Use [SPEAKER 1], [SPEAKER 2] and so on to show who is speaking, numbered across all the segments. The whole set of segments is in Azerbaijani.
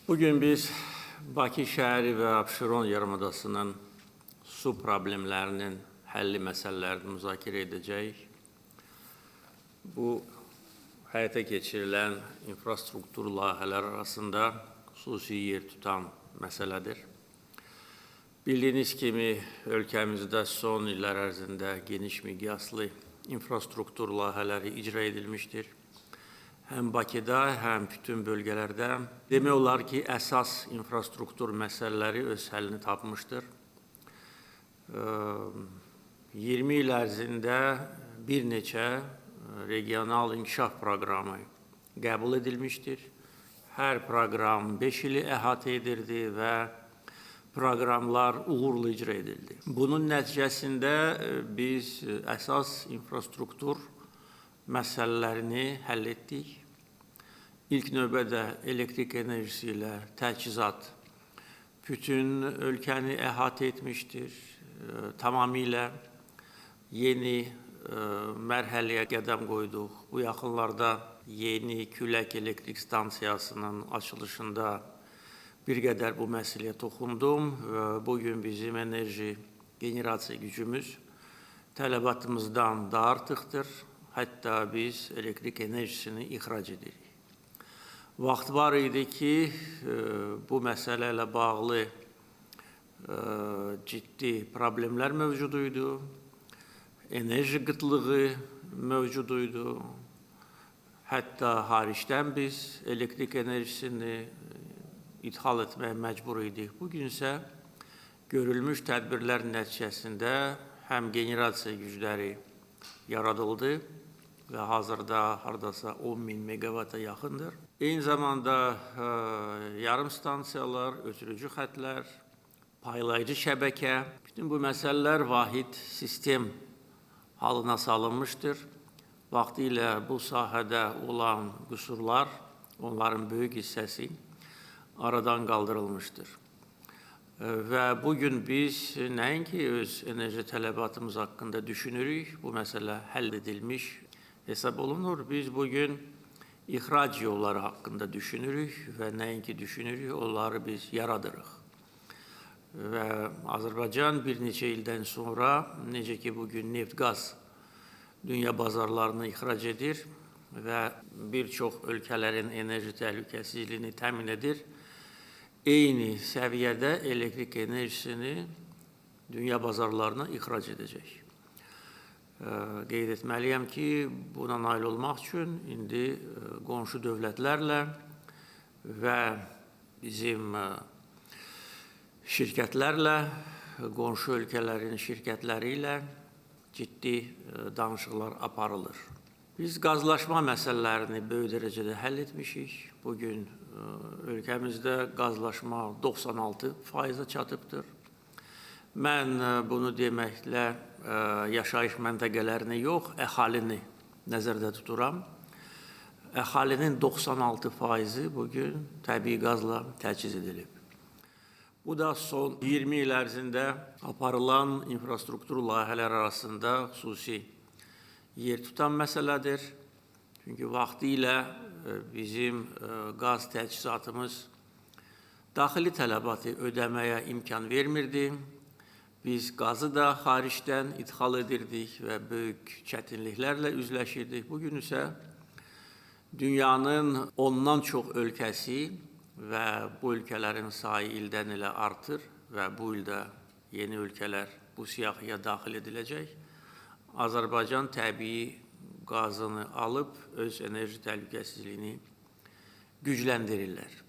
[SPEAKER 1] Bugün biz Bakı şəhəri və Abşeron yarımadasının su problemlərinin həlli məsələlərini müzakirə edəcəyik. Bu, həyata keçirilən infrastruktur layihələr arasında xüsusi yer tutan məsələdir. Bildiyiniz kimi, ölkəmizdə son illər ərzində geniş miqyaslı infrastruktur layihələri icra edilmişdir. Həm Bakıda, həm bütün bölgələrdə demək olar ki, əsas infrastruktur məsələləri öz həllini tapmışdır. 20 il ərzində bir neçə regional inkişaf proqramı qəbul edilmişdir. Hər proqram 5 ili əhatə edirdi və proqramlar uğurlu icra edildi. Bunun nəticəsində biz əsas infrastruktur məsələlərini həll etdik. İlk növbədə elektrik enerjisi ilə təchizat bütün ölkəni əhatə etmişdir. Tamamilə yeni mərhələyə qədəm qoyduq. Bu yaxınlarda yeni külək elektrik stansiyasının açılışında bir qədər bu məsələyə toxundum. Bugün bizim enerji generasiya gücümüz tələbatımızdan da artıqdır. Hətta biz elektrik enerjisini ixrac edirik. Vaxt var idi ki, bu məsələ ilə bağlı ciddi problemlər mövcud idi. Enerji qıtlığı mövcud idi. Hətta xaricdən biz elektrik enerjisini ithal etməyə məcbur idik. Bugün isə görülmüş tədbirlər nəticəsində həm generasiya gücləri yaradıldı və hazırda hardasa 10.000 megavata yaxındır. Eyni zamanda yarım stansiyalar, ötürücü xətlər, paylayıcı şəbəkə, bütün bu məsələlər vahid sistem halına salınmışdır. Vaxtilə bu sahədə olan qüsurlar, onların böyük hissəsi aradan qaldırılmışdır. Və bugün biz nəinki öz enerji tələbatımız haqqında düşünürük, bu məsələ həll edilmiş hesab olunur. Biz bugün ixrac yolları haqqında düşünürük və nəinki düşünürük, onları biz yaradırıq. Və Azərbaycan bir neçə ildən sonra, necə ki bugün neft-qaz dünya bazarlarını ixrac edir və bir çox ölkələrin enerji təhlükəsizliyini təmin edir, eyni səviyyədə elektrik enerjisini dünya bazarlarına ixrac edəcək. Qeyd etməliyəm ki, buna nail olmaq üçün indi qonşu dövlətlərlə və bizim şirkətlərlə, qonşu ölkələrin şirkətləri ilə ciddi danışıqlar aparılır. Biz qazlaşma məsələlərini böyük dərəcədə həll etmişik. Bugün ölkəmizdə qazlaşma 96%-a çatıbdır. Mən bunu deməklə yaşayış məntəqələrini yox, əhalini nəzərdə tuturam. Əhalinin 96%-i bugün təbii qazla təchiz edilib. Bu da son 20 il ərzində aparılan infrastruktur layihələr arasında xüsusi yer tutan məsələdir. Çünki vaxtilə bizim qaz təchizatımız daxili tələbatı ödəməyə imkan vermirdi. Biz qazı da xaricdən ithal edirdik və böyük çətinliklərlə üzləşirdik. Bugün isə dünyanın ondan çox ölkəsi və bu ölkələrin sayı ildən ilə artır və bu ildə yeni ölkələr bu siyahıya daxil ediləcək. Azərbaycan təbii qazını alıb öz enerji təhlükəsizliyini gücləndirirlər.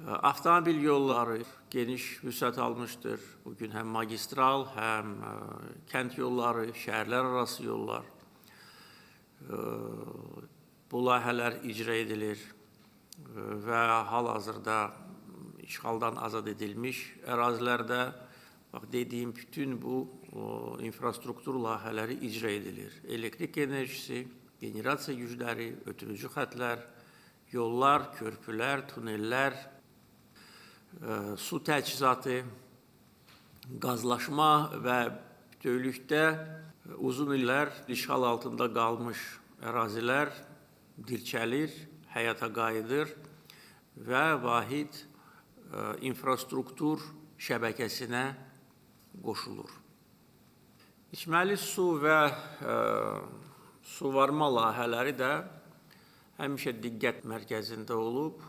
[SPEAKER 1] Avtomobil yolları geniş vüsət almışdır. Bugün həm magistral, həm kənd yolları, şəhərlər arası yollar. Bu layihələr icra edilir və hal-hazırda işğaldan azad edilmiş ərazilərdə dediyim bütün bu infrastruktur layihələri icra edilir. Elektrik enerjisi, generasiya gücləri, ötürücü xətlər, yollar, körpülər, tunellər, su təchizatı, qazlaşma və bütövlükdə uzun illər işğal altında qalmış ərazilər dirçəlir, həyata qayıdır və vahid infrastruktur şəbəkəsinə qoşulur. İçməli su və suvarma layihələri də həmişə diqqət mərkəzində olub.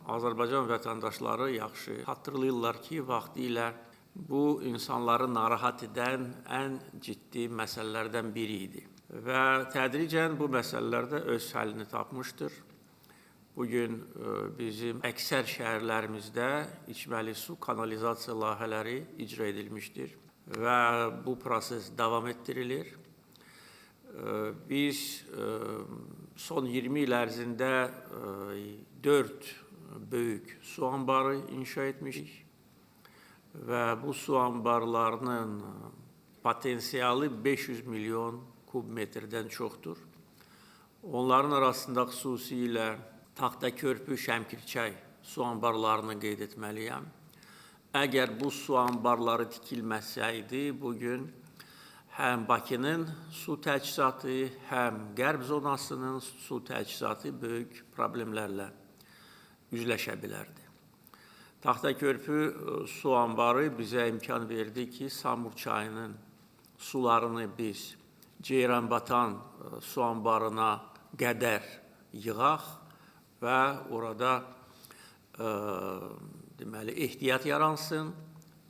[SPEAKER 1] Azərbaycan vətəndaşları yaxşı xatırlayırlar ki, vaxtilə bu insanları narahat edən ən ciddi məsələlərdən biri idi. Və tədricən bu məsələlər də öz həllini tapmışdır. Bugün bizim əksər şəhərlərimizdə içməli su kanalizasiya layihələri icra edilmişdir və bu proses davam etdirilir. Biz son 20 il ərzində 4 böyük su anbarı inşa etmişik və bu su anbarlarının potensialı 500 milyon kub metrdən çoxdur. Onların arasında xüsusilə Taxtakörpü, Şəmkirçay su anbarlarını qeyd etməliyəm. Əgər bu su anbarları tikilməsəydi, bugün həm Bakının su təchizatı, həm Qərb zonasının su təchizatı böyük problemlərlə üzləşə bilərdi. Taxtakörpü su anbarı bizə imkan verdi ki, Samur çayının sularını biz Ceyranbatan su anbarına qədər yığaq və orada ehtiyat yaransın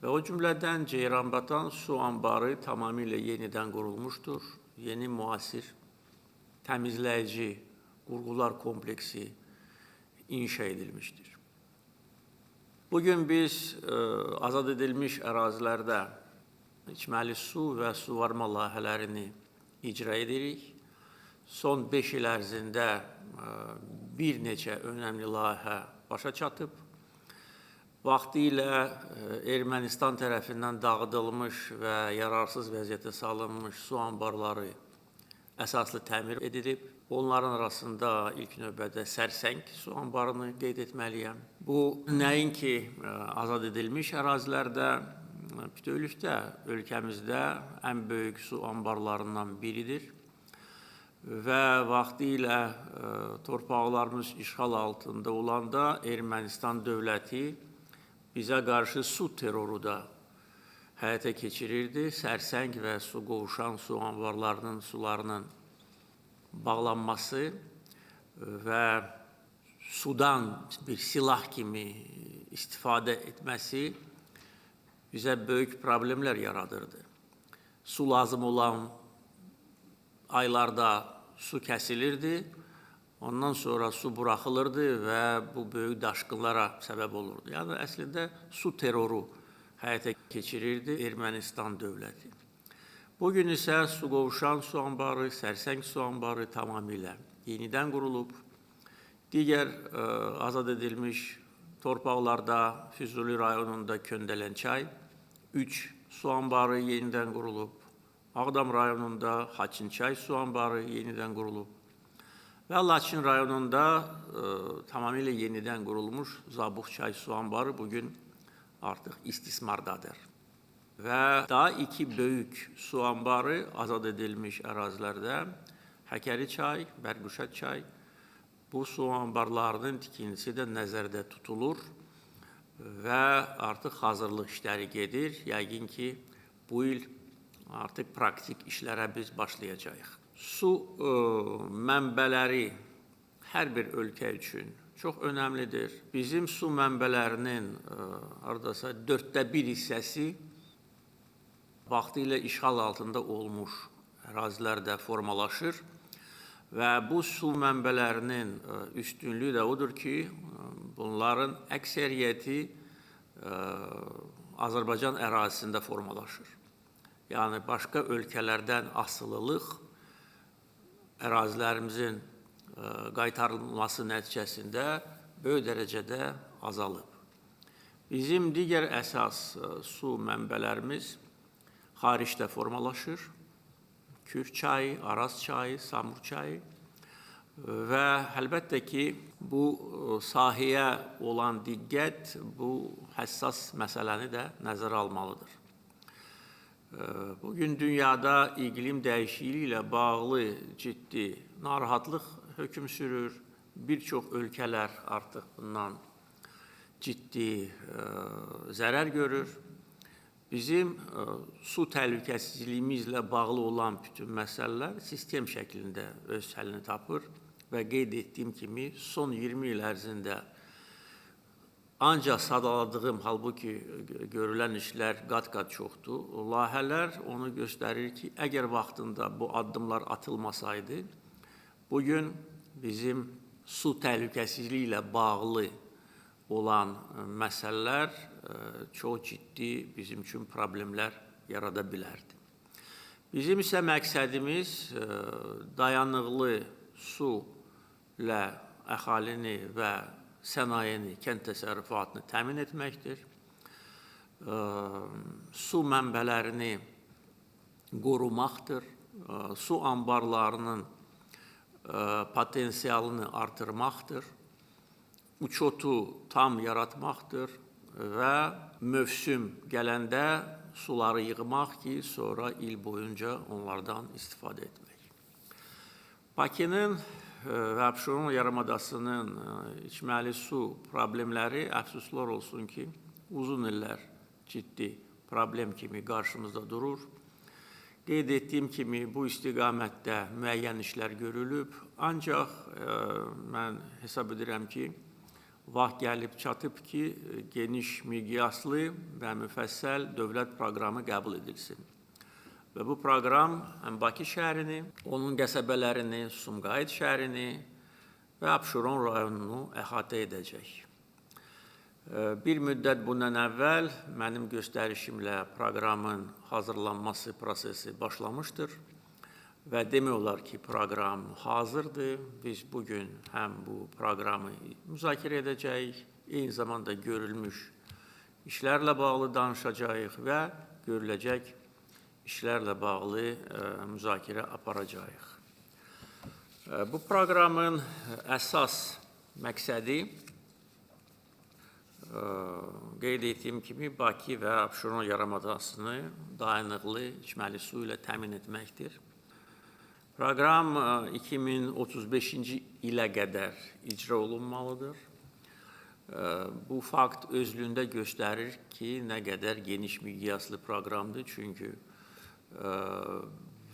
[SPEAKER 1] və o cümlədən Ceyranbatan su anbarı tamamilə yenidən qurulmuşdur. Yeni müasir təmizləyici qurğular kompleksi inşa edilmişdir. Bugün biz azad edilmiş ərazilərdə içməli su və suvarma layihələrini icra edirik. Son 5 il ərzində bir neçə önəmli layihə başa çatıb. Vaxtilə Ermənistan tərəfindən dağıdılmış və yararsız vəziyyətə salınmış su anbarları əsaslı təmir edilib. Onların arasında ilk növbədə Sərsəng su anbarını qeyd etməliyəm. Bu, nəinki azad edilmiş ərazilərdə, bütövlükdə ölkəmizdə ən böyük su anbarlarından biridir. Və vaxtilə torpaqlarımız işğal altında olanda Ermənistan dövləti bizə qarşı su terroru da həyata keçirirdi. Sərsəng və su qovuşan su anbarlarının sularının bağlanması və sudan bir silah kimi istifadə etməsi bizə böyük problemlər yaradırdı. Su lazım olan aylarda su kəsilirdi, ondan sonra su buraxılırdı və bu böyük daşqınlara səbəb olurdu. Yəni, əslində, su terroru həyata keçirirdi Ermənistan dövləti. Bugün isə su qovuşan su anbarı, Sərsəng su anbarı tamamilə yenidən qurulub. Digər azad edilmiş torpaqlarda Füzuli rayonunda Köndələnçay 3 su anbarı yenidən qurulub. Ağdam rayonunda Haçınçay su anbarı yenidən qurulub və Laçın rayonunda tamamilə yenidən qurulmuş Zabuqçay su anbarı bugün artıq istismardadır. Və daha 2 böyük su anbarı azad edilmiş ərazilərdə Həkəri çay, Bərquşat çay, bu su anbarlarının tikintisi də nəzərdə tutulur və artıq hazırlıq işləri gedir. Yəqin ki, bu il artıq praktik işlərə biz başlayacağıq. Su mənbələri hər bir ölkə üçün çox önəmlidir. Bizim su mənbələrinin haradasa 1/4 hissəsi vaxtilə işğal altında olmuş ərazilərdə formalaşır və bu su mənbələrinin üstünlüyü də odur ki, bunların əksəriyyəti Azərbaycan ərazisində formalaşır. Yəni, başqa ölkələrdən asılılıq ərazilərimizin qaytarılması nəticəsində böyük dərəcədə azalıb. Bizim digər əsas su mənbələrimiz xaricdə formalaşır. Kür çayı, Araz çayı, Samur çayı və əlbəttə ki, bu sahəyə olan diqqət bu həssas məsələni də nəzərə almalıdır. Bugün dünyada iqlim dəyişikliyi ilə bağlı ciddi narahatlıq hökm sürür. Bir çox ölkələr artıq bundan ciddi zərər görür. Bizim su təhlükəsizliyimizlə bağlı olan bütün məsələlər sistem şəklində öz həllini tapır və qeyd etdiyim kimi son 20 il ərzində ancaq sadaladığım, halbuki görülən işlər qat-qat çoxdur. Layihələr onu göstərir ki, əgər vaxtında bu addımlar atılmasaydı, bugün bizim su təhlükəsizliyi ilə bağlı olan məsələlər çox ciddi bizim üçün problemlər yarada bilərdi. Bizim isə məqsədimiz dayanıqlı su ilə əhalini və sənayeni, kənd təsərrüfatını təmin etməkdir. Su mənbələrini qorumaqdır. Su anbarlarının potensialını artırmaqdır. Uçotu tam yaratmaqdır və mövsüm gələndə suları yığmaq ki, sonra il boyunca onlardan istifadə etmək. Bakının və Abşeron yarımadasının içməli su problemləri əfsuslar olsun ki, uzun illər ciddi problem kimi qarşımızda durur. Qeyd etdiyim kimi bu istiqamətdə müəyyən işlər görülüb, ancaq mən hesab edirəm ki, vaxt gəlib çatıb ki, geniş miqyaslı və müfəssəl dövlət proqramı qəbul edilsin. Və bu proqram həm Bakı şəhərini, onun qəsəbələrini, Sumqayıt şəhərini və Abşeron rayonunu əhatə edəcək. Bir müddət bundan əvvəl mənim göstərişimlə proqramın hazırlanması prosesi başlamışdır və demək olar ki, proqram hazırdır. Biz bugün həm bu proqramı müzakirə edəcəyik, eyni zamanda görülmüş işlərlə bağlı danışacağıq və görüləcək işlərlə bağlı müzakirə aparacağıq. Bu proqramın əsas məqsədi qeyd etdiyim kimi Bakı və Abşeron yarımadasını dayanıqlı içməli su ilə təmin etməkdir. Proqram 2035-ci ilə qədər icra olunmalıdır. Bu fakt özlüyündə göstərir ki, nə qədər geniş miqyaslı proqramdır, çünki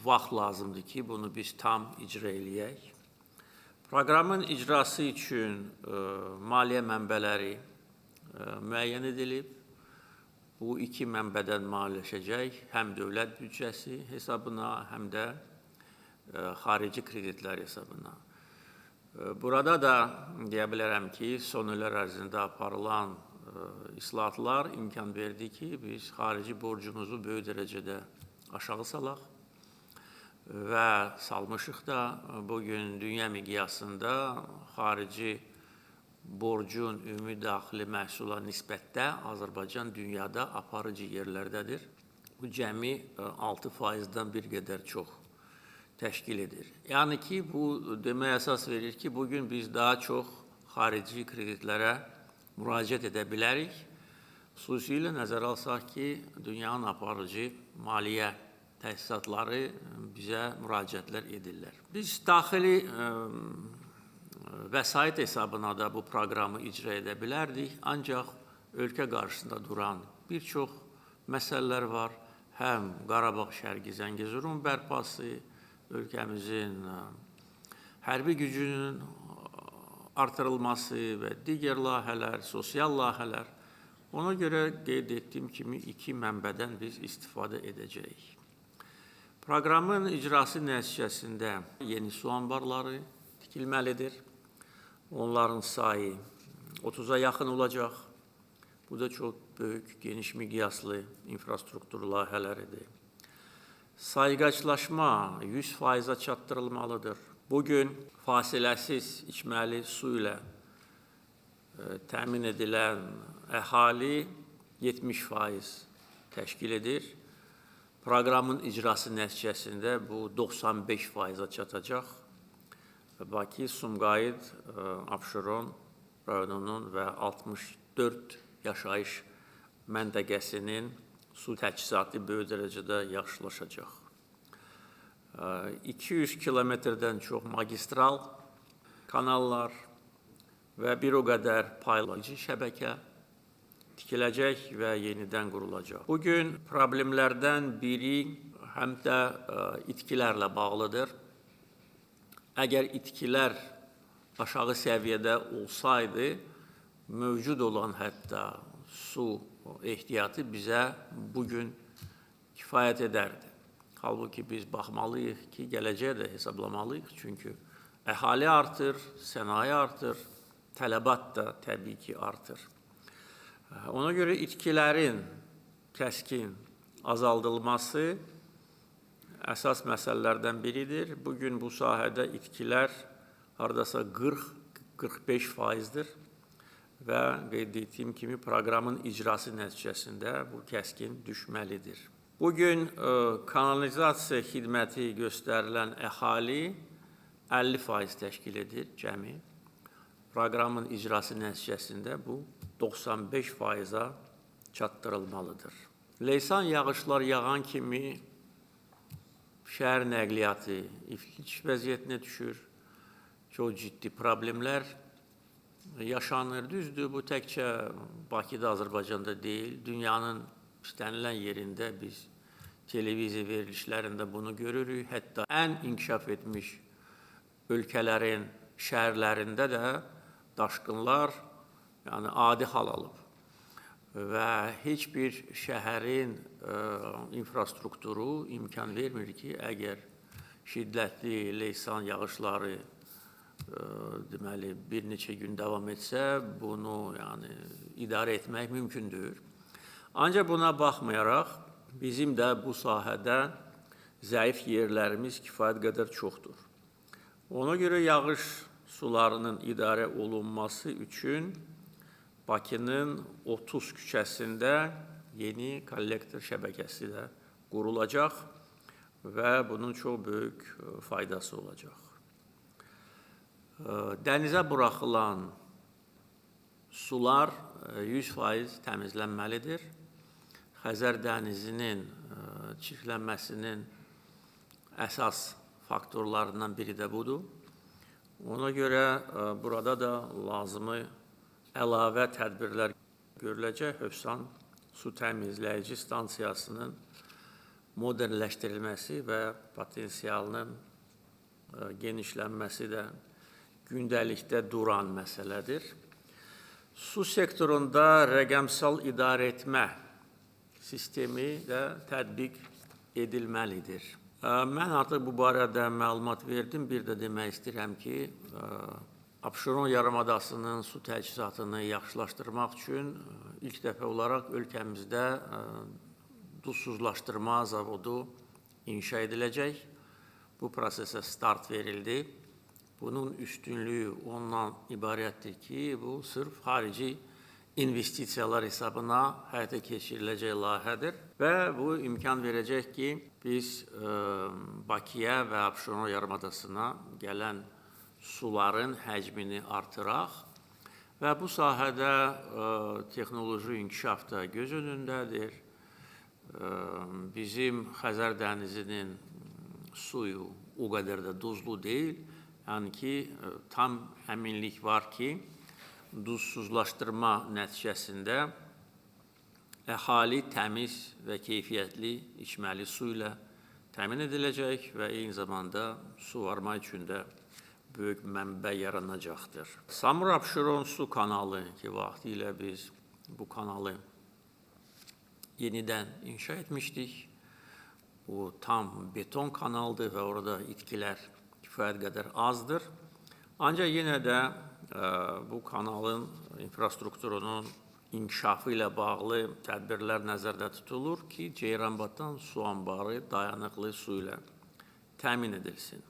[SPEAKER 1] vaxt lazımdır ki, bunu biz tam icra eləyək. Proqramın icrası üçün maliyyə mənbələri müəyyən edilib. Bu iki mənbədən maliyyələşəcək, həm dövlət büdcəsi hesabına, həm də xarici kreditlər hesabına. Burada da deyə bilərəm ki, son illər ərzində aparılan islahatlar imkan verdi ki, biz xarici borcumuzu böyük dərəcədə aşağı salaq və salmışıq da bugün dünya miqyasında xarici borcun ümumi daxili məhsula nisbətdə Azərbaycan dünyada aparıcı yerlərdədir. Bu cəmi 6%-dan bir qədər çox təşkil edir. Yəni ki, bu deməyə əsas verir ki, bugün biz daha çox xarici kreditlərə müraciət edə bilərik. Xüsusilə nəzərə alsaq ki, dünyanın aparıcı maliyyə təsisatları bizə müraciətlər edirlər. Biz daxili vəsait hesabına da bu proqramı icra edə bilərdik, ancaq ölkə qarşısında duran bir çox məsələlər var. Həm Qarabağ Şərqi Zəngəzurun bərpası, ölkəmizin hərbi gücünün artırılması və digər layihələr, sosial layihələr. Ona görə qeyd etdiyim kimi iki mənbədən biz istifadə edəcəyik. Proqramın icrası nəticəsində yeni su anbarları tikilməlidir. Onların sayı 30-a yaxın olacaq. Bu da çox böyük, geniş miqyaslı infrastruktur layihələridir. Sayğaclaşma 100%-a çatdırılmalıdır. Bugün fasiləsiz içməli su ilə təmin edilən əhali 70% təşkil edir. Proqramın icrası nəticəsində bu 95%-a çatacaq. Bakı, Sumqayıt, Abşeron rayonunun və 64 yaşayış məntəqəsinin su təchizatı böyük dərəcədə yaxşılaşacaq. 200 kilometrdən çox magistral kanallar və bir o qədər paylayıcı şəbəkə tikiləcək və yenidən qurulacaq. Bugün problemlərdən biri həm də itkilərlə bağlıdır. Əgər itkilər aşağı səviyyədə olsaydı, mövcud olan hətta su ehtiyatı bizə bugün kifayət edərdi. Halbuki biz baxmalıyıq ki, gələcəyə də hesablamalıyıq. Çünki əhali artır, sənaye artır, tələbat da təbii ki artır. Ona görə itkilərin kəskin azaldılması əsas məsələlərdən biridir. Bugün bu sahədə itkilər hardasa 40-45%-dir və qeyd etdiyim kimi proqramın icrası nəticəsində bu kəskin düşməlidir. Bugün kanalizasiya xidməti göstərilən əhali 50% təşkil edir cəmi. Proqramın icrası nəticəsində bu 95%-a çatdırılmalıdır. Leysan yağışlar yağan kimi şəhər nəqliyyatı iflic vəziyyətinə düşür. Çox ciddi problemlər yaşanır. Düzdür, bu təkcə Bakıda, Azərbaycanda deyil, dünyanın istənilən yerində biz televiziya verilişlərində bunu görürük. Hətta ən inkişaf etmiş ölkələrin şəhərlərində də daşqınlar adi hal alıb. Və heç bir şəhərin infrastrukturu imkan vermir ki, əgər şiddətli leysan yağışları deməli, bir neçə gün davam etsə, bunu idarə etmək mümkündür. Ancaq buna baxmayaraq, bizim də bu sahədə zəif yerlərimiz kifayət qədər çoxdur. Ona görə yağış sularının idarə olunması üçün Bakının 30 küçəsində yeni kollektor şəbəkəsi də qurulacaq və bunun çox böyük faydası olacaq. Dənizə buraxılan sular 100% təmizlənməlidir. Xəzər dənizinin çirklənməsinin əsas faktorlarından biri də budur. Ona görə burada da lazımi əlavə tədbirlər görüləcək. Hövsan su təmizləyici stansiyasının modernləşdirilməsi və potensialının genişlənməsi də gündəlikdə duran məsələdir. Su sektorunda rəqəmsal idarə etmə sistemi də tətbiq edilməlidir. Mən artıq bu barədə məlumat verdim. Bir də demək istəyirəm ki, Abşeron yarımadasının su təchizatını yaxşılaşdırmaq üçün ilk dəfə olaraq ölkəmizdə duzsuzlaşdırma zavodu inşa ediləcək. Bu prosesə start verildi. Bunun üstünlüyü ondan ibarətdir ki, bu sırf xarici investisiyalar hesabına həyata keçiriləcək layihədir və bu imkan verəcək ki, biz Bakıya və Abşeron yarımadasına gələn suların həcmini artıraq və bu sahədə texnoloji inkişaf da göz önündədir. Bizim Xəzər dənizinin suyu o qədər də duzlu deyil. Yəni ki, tam əminlik var ki, duzsuzlaşdırma nəticəsində əhali təmiz və keyfiyyətli içməli su ilə təmin ediləcək və eyni zamanda suvarma üçün də böyük mənbə yaranacaqdır. Samur-Abşeron su kanalı ki, vaxtilə biz bu kanalı yenidən inşa etmişdik. Bu tam beton kanaldır və orada itkilər kifayət qədər azdır. Ancaq yenə də bu kanalın infrastrukturunun inkişafı ilə bağlı tədbirlər nəzərdə tutulur ki, Ceyranbatan su anbarı dayanıqlı su ilə təmin edilsin.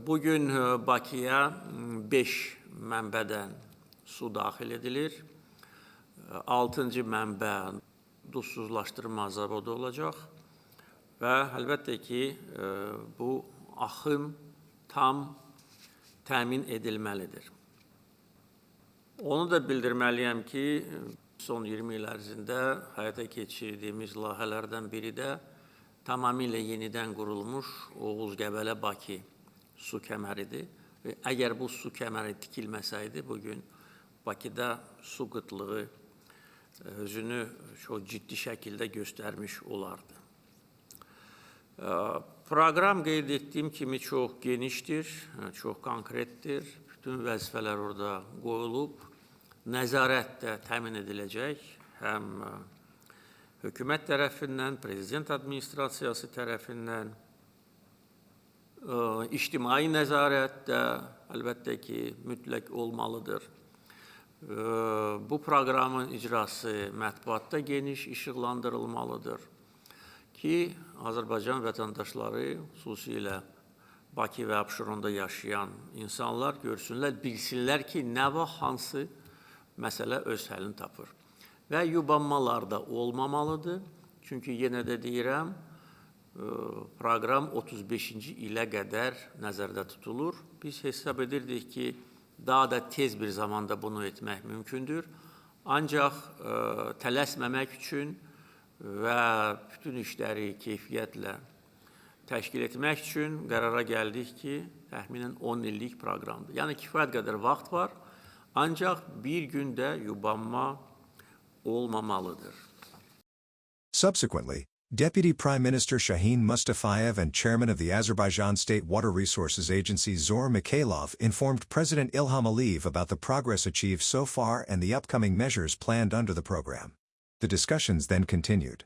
[SPEAKER 1] Bugün Bakıya 5 mənbədən su daxil edilir. 6-cı mənbə duzsuzlaşdırma zavodu olacaq və əlbəttə ki, bu axım tam təmin edilməlidir. Onu da bildirməliyəm ki, son 20 il ərzində həyata keçirdiyimiz layihələrdən biri də tamamilə yenidən qurulmuş Oğuz-Qəbələ-Bakı su kəməridir. Əgər bu su kəməri tikilməsəydi, bugün Bakıda su qıtlığı özünü çox ciddi şəkildə göstərmiş olardı. Proqram qeyd etdiyim kimi çox genişdir, çox konkretdir. Bütün vəzifələr orada qoyulub. Nəzarət də təmin ediləcək. Həm hökumət tərəfindən, prezident administrasiyası tərəfindən, ictimai nəzarət də əlbəttə ki, mütləq olmalıdır. Bu proqramın icrası mətbuatda geniş işıqlandırılmalıdır ki, Azərbaycan vətəndaşları, xüsusilə Bakı və Abşeronda yaşayan insanlar görsünlər, bilsinlər ki, nə vaxt hansı məsələ öz həllini tapır. Və yubanmalar da olmamalıdır. Çünki yenə də deyirəm, proqram 35-ci ilə qədər nəzərdə tutulur. Biz hesab edirdik ki, daha da tez bir zamanda bunu etmək mümkündür. Ancaq tələsməmək üçün və bütün işləri keyfiyyətlə təşkil etmək üçün qərara gəldik ki, təxminən 10 illik proqramdır. Yəni, kifayət qədər vaxt var, ancaq bir gündə yubanma olmamalıdır.
[SPEAKER 2] Subsequently, Deputy Prime Minister Shahin Mustafayev and Chairman of the Azerbaijan State Water Resources Agency Zor Mikhailov informed President Ilham Aliyev about the progress achieved so far and the upcoming measures planned under the program. The discussions then continued.